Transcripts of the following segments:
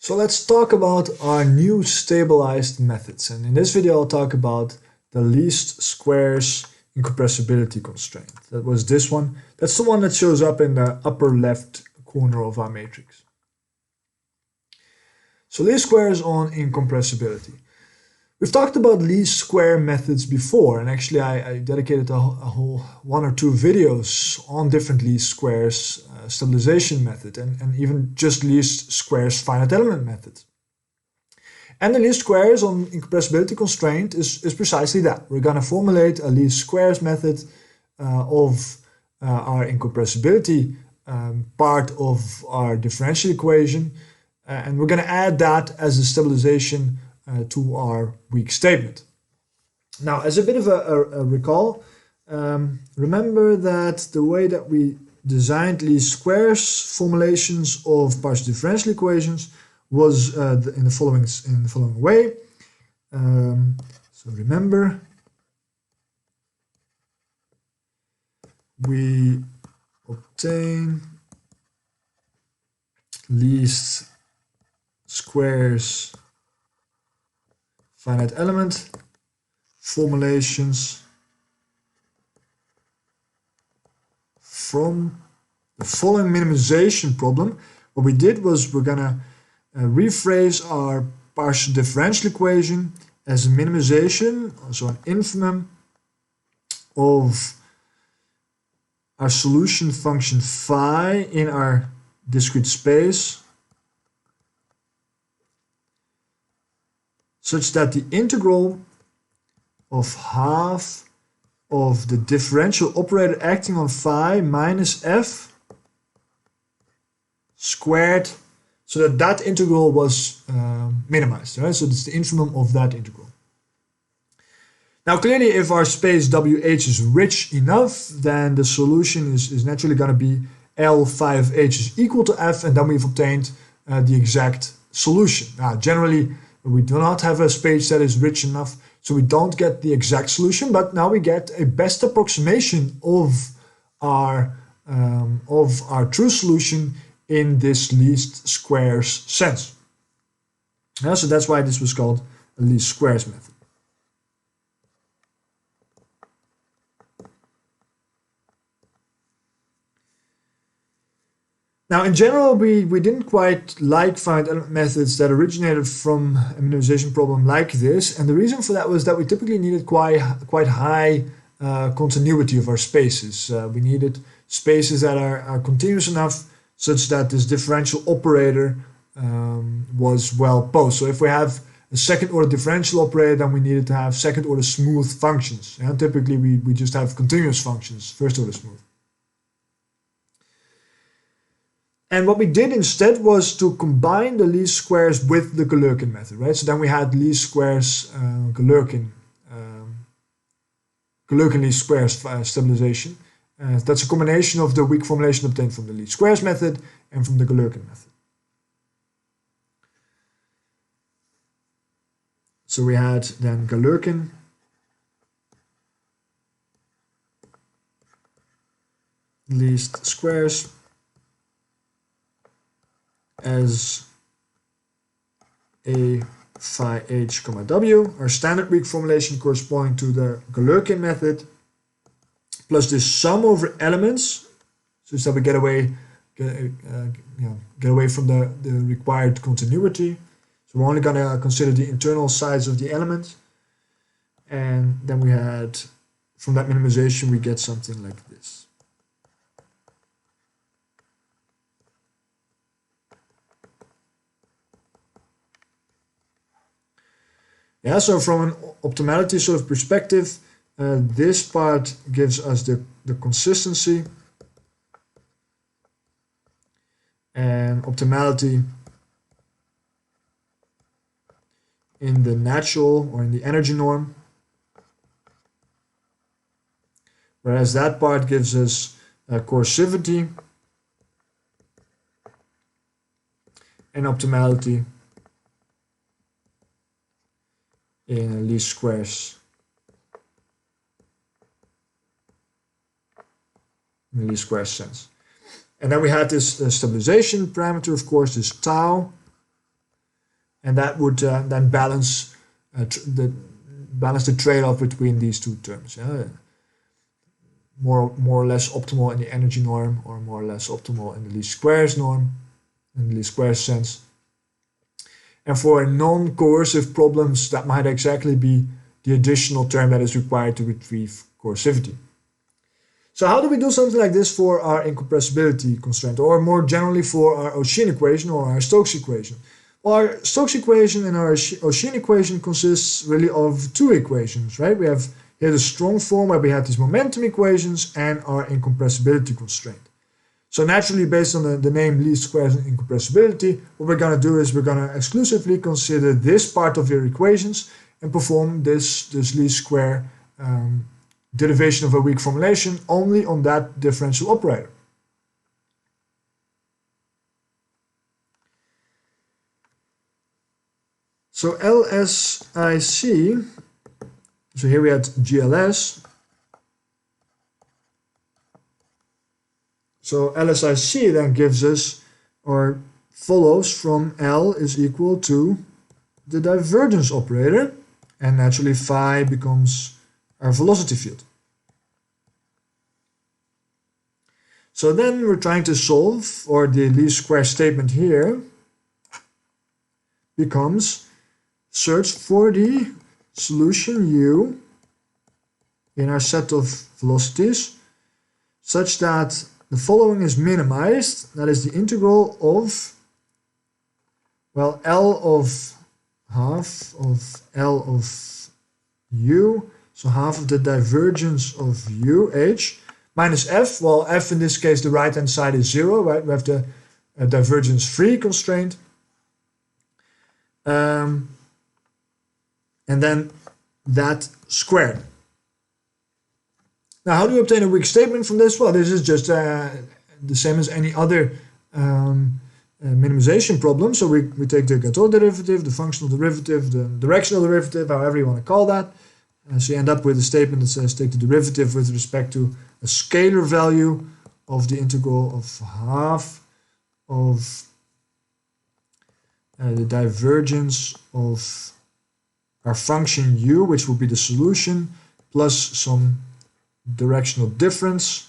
So let's talk about our new stabilized methods. And in this video, I'll talk about the least squares incompressibility constraint. That was this one. That's the one that shows up in the upper left corner of our matrix. So least squares on incompressibility. We've talked about least square methods before, and actually I dedicated a whole 1 or 2 videos on different least squares stabilization method and even just least squares finite element method. And the least squares on incompressibility constraint is precisely that. We're going to formulate a least squares method of our incompressibility part of our differential equation, and we're going to add that as a stabilization to our weak statement. Now, as a bit of a recall, remember that the way that we designed least squares formulations of partial differential equations was in the following way. So remember, we obtain least squares finite element formulations from the following minimization problem. What we did was we're going to rephrase our partial differential equation as a minimization, also an infimum of our solution function phi in our discrete space, such that the integral of half of the differential operator acting on phi minus f squared, so that integral was minimized, right? So it's the infimum of that integral. Now clearly, if our space WH is rich enough, then the solution is naturally going to be L phi of H is equal to f, and then we've obtained the exact solution. Now generally, we do not have a space that is rich enough, so we don't get the exact solution, but now we get a best approximation of our true solution in this least squares sense. So that's why this was called a least squares method. Now, in general, we didn't quite like finite element methods that originated from a minimization problem like this, and the reason for that was that we typically needed quite high continuity of our spaces. We needed spaces that are continuous enough such that this differential operator was well posed. So if we have a second order differential operator, then we needed to have second order smooth functions. And typically we just have continuous functions, first order smooth. And what we did instead was to combine the least squares with the Galerkin method, right? So then we had least squares Galerkin least squares stabilization. That's a combination of the weak formulation obtained from the least squares method and from the Galerkin method. So we had then Galerkin least squares as a phi h comma w, our standard weak formulation corresponding to the Galerkin method, plus this sum over elements, such that we get away from the required continuity. So we're only going to consider the internal size of the element, and then we had, from that minimization, we get something like this. Yeah, so from an optimality sort of perspective, this part gives us the consistency, and optimality in the natural or in the energy norm, whereas that part gives us coercivity and optimality in least squares in the least squares sense. And then we had this stabilization parameter, of course, this tau, and that would then balance the trade-off between these two terms. Yeah? More or less optimal in the energy norm, or more or less optimal in the least squares norm, in the least squares sense. And for non-coercive problems, that might exactly be the additional term that is required to retrieve coercivity. So how do we do something like this for our incompressibility constraint, or more generally for our Aushine equation or our Stokes equation? Well, our Stokes equation and our Aushine equation consists really of two equations, right? We have here the strong form where we have these momentum equations and our incompressibility constraint. So naturally, based on the name least squares and incompressibility, what we're going to do is we're going to exclusively consider this part of your equations and perform this least square derivation of a weak formulation only on that differential operator. So LSIC, so here we had GLS. So LSIC then gives us, or follows from L is equal to the divergence operator, and naturally phi becomes our velocity field. So then we're trying to solve, or the least square statement here becomes search for the solution U in our set of velocities such that the following is minimized. That is the integral of, well, L of half of L of U, so half of the divergence of U, H, minus F. Well, F in this case, the right-hand side is 0, right? We have the divergence-free constraint. And then that squared. Now, how do we obtain a weak statement from this? Well, this is just the same as any other minimization problem. So we take the Gateau derivative, the functional derivative, the directional derivative, however you want to call that. So you end up with a statement that says take the derivative with respect to a scalar value of the integral of half of the divergence of our function u, which will be the solution, plus some directional difference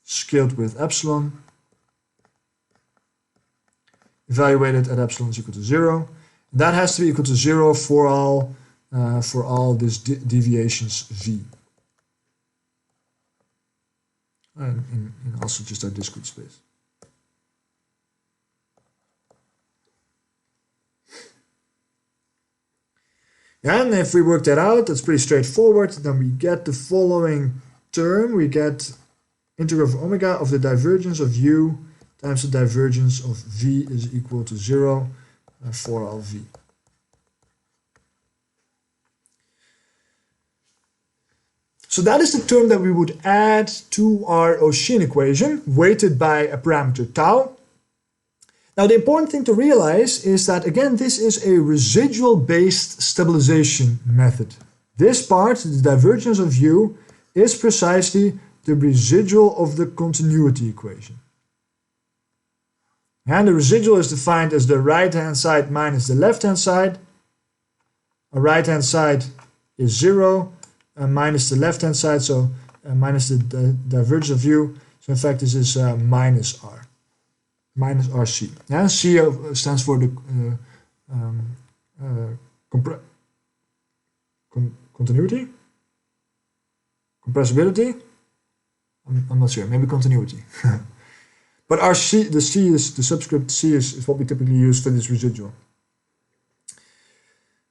scaled with epsilon, evaluated at epsilon is equal to 0. That has to be equal to 0 for all these deviations v. And also just our discrete space. And if we work that out, that's pretty straightforward. Then we get the following term. We get integral of omega of the divergence of u times the divergence of v is equal to 0 for all v. So that is the term that we would add to our Aushine equation, weighted by a parameter tau. Now, the important thing to realize is that, again, this is a residual-based stabilization method. This part, the divergence of u, is precisely the residual of the continuity equation. And the residual is defined as the right-hand side minus the left-hand side. Our right-hand side is 0, minus the left-hand side, so minus the divergence of u. So in fact, this is minus r. Minus RC. Yeah, C stands for the continuity? Compressibility? I'm not sure, maybe continuity. But RC, the C is, the subscript C is what we typically use for this residual.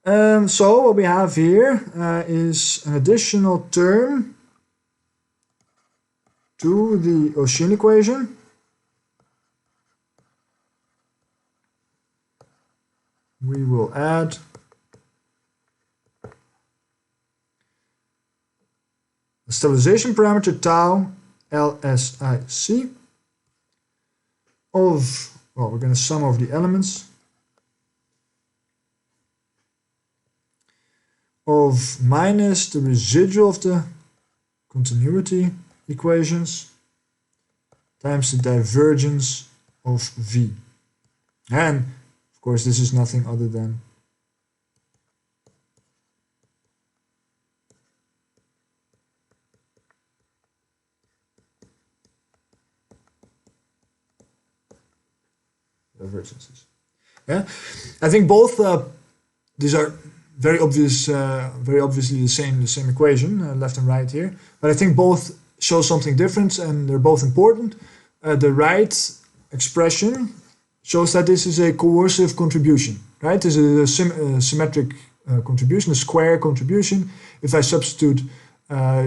So what we have here is an additional term to the Aushine equation. We will add a stabilization parameter tau LSIC of, well, we're going to sum over the elements of minus the residual of the continuity equations times the divergence of v. And Of course, this is nothing other than divergences. Yeah, I think both these are very obviously the same equation, left and right here. But I think both show something different, and they're both important. The right expression shows that this is a coercive contribution, right? This is a symmetric contribution, a square contribution. If I substitute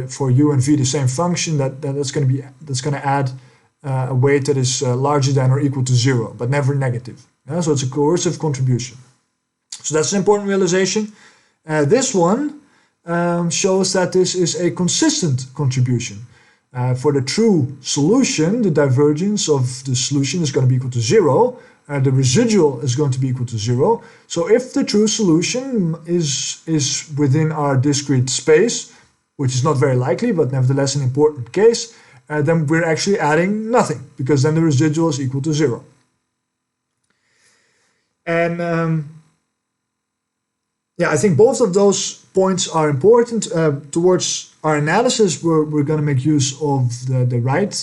for u and v the same function, that's going to add a weight that is larger than or equal to 0, but never negative. Yeah? So it's a coercive contribution. So that's an important realization. This one shows that this is a consistent contribution. For the true solution, the divergence of the solution is going to be equal to 0. The residual is going to be equal to 0. So if the true solution is within our discrete space, which is not very likely, but nevertheless an important case, then we're actually adding nothing, because then the residual is equal to 0. And yeah, I think both of those points are important. Towards our analysis, we're going to make use of the right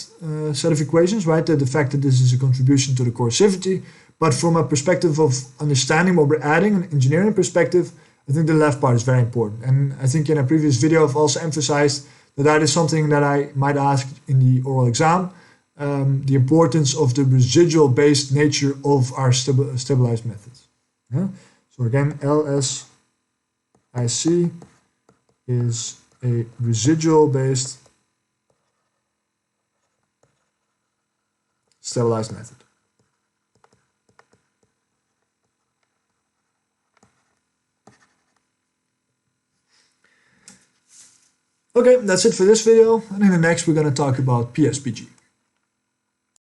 set of equations, right? The fact that this is a contribution to the coercivity. But from a perspective of understanding what we're adding, an engineering perspective, I think the left part is very important. And I think in a previous video, I've also emphasized that is something that I might ask in the oral exam, the importance of the residual-based nature of our stabilized methods. Yeah? So again, LSIC is a residual-based stabilized method. Okay, that's it for this video, and in the next we're going to talk about PSPG.